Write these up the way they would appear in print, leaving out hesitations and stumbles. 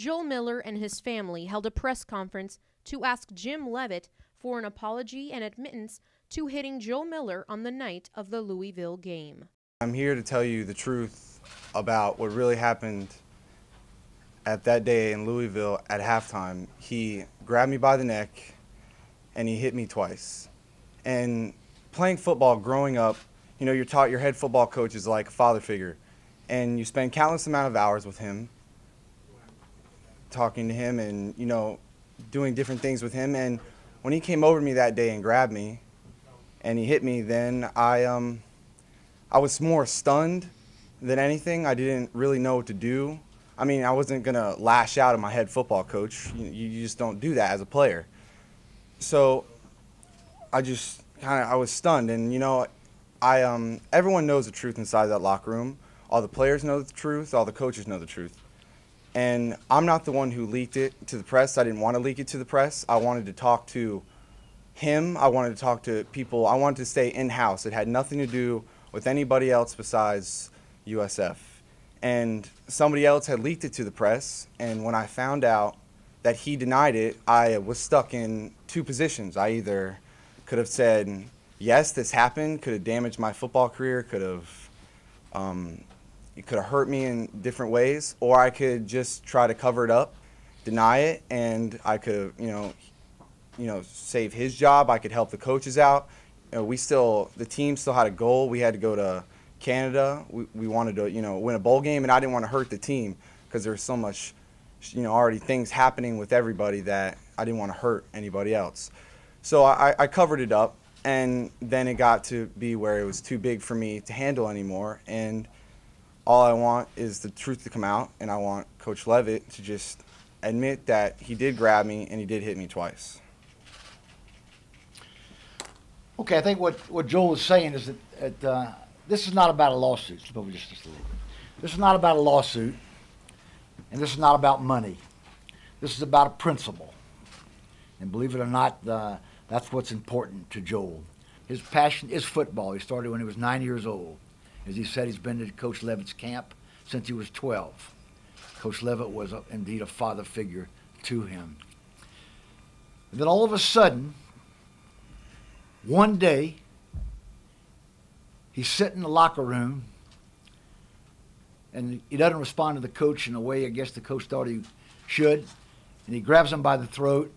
Joel Miller and his family held a press conference to ask Jim Leavitt for an apology and admittance to hitting Joel Miller on the night of the Louisville game. I'm here to tell you the truth about what really happened at that day in Louisville at halftime. He grabbed me by the neck and he hit me twice. And playing football growing up, you know, you're taught your head football coach is like a father figure. And you spend countless amount of hours with him, talking to him and, you know, doing different things with him. And when he came over to me that day and grabbed me and he hit me, then I was more stunned than anything. I didn't really know what to do. I mean, I wasn't going to lash out at my head football coach. You just don't do that as a player. So I was stunned. And, you know, everyone knows the truth inside that locker room. All the players know the truth. All the coaches know the truth. And I'm not the one who leaked it to the press. I didn't want to leak it to the press. I wanted to talk to him. I wanted to talk to people. I wanted to stay in-house. It had nothing to do with anybody else besides USF. And somebody else had leaked it to the press. And when I found out that he denied it, I was stuck in two positions. I either could have said, yes, this happened, could have damaged my football career, it could have hurt me in different ways, or I could just try to cover it up, deny it, and I could, you know, save his job. I could help the coaches out. You know, the team still had a goal. We had to go to Canada. We wanted to, you know, win a bowl game, and I didn't want to hurt the team because there was so much, you know, already things happening with everybody that I didn't want to hurt anybody else. So I covered it up, and then it got to be where it was too big for me to handle anymore. And all I want is the truth to come out, and I want Coach Leavitt to just admit that he did grab me and he did hit me twice. Okay, I think what Joel is saying is that this is not about a lawsuit. This is not about a lawsuit, and this is not about money. This is about a principle. And believe it or not, that's what's important to Joel. His passion is football. He started when he was 9 years old. As he said, he's been to Coach Leavitt's camp since he was 12. Coach Leavitt was indeed a father figure to him. And then all of a sudden, one day, he's sitting in the locker room, and he doesn't respond to the coach in the way I guess the coach thought he should, and he grabs him by the throat,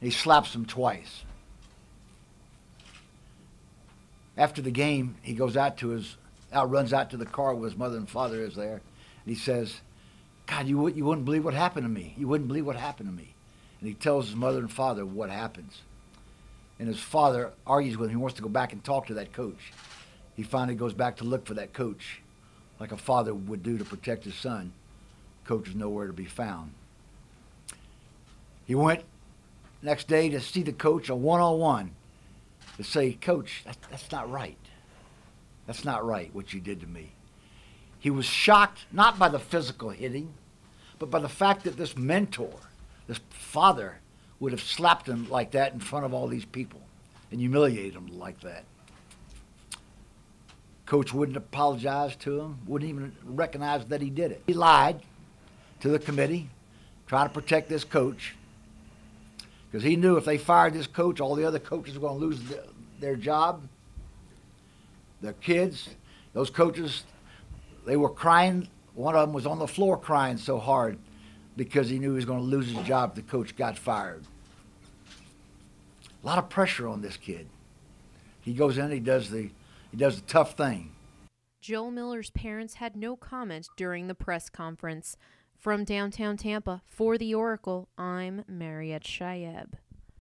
and he slaps him twice. After the game, he goes runs out to the car where his mother and father is there, and he says, God, you wouldn't believe what happened to me. You wouldn't believe what happened to me. And he tells his mother and father what happens. And his father argues with him. He wants to go back and talk to that coach. He finally goes back to look for that coach, like a father would do to protect his son. Coach is nowhere to be found. He went next day to see the coach, a one-on-one, to say, Coach, that's not right. That's not right, what you did to me. He was shocked, not by the physical hitting, but by the fact that this mentor, this father, would have slapped him like that in front of all these people and humiliated him like that. Coach wouldn't apologize to him, wouldn't even recognize that he did it. He lied to the committee, trying to protect this coach, because he knew if they fired this coach, all the other coaches were going to lose their job. Their kids, those coaches, they were crying. One of them was on the floor crying so hard because he knew he was going to lose his job if the coach got fired. A lot of pressure on this kid. He goes in, he does the tough thing. Joel Miller's parents had no comment during the press conference. From downtown Tampa, for the Oracle, I'm Mauriett Chayeb.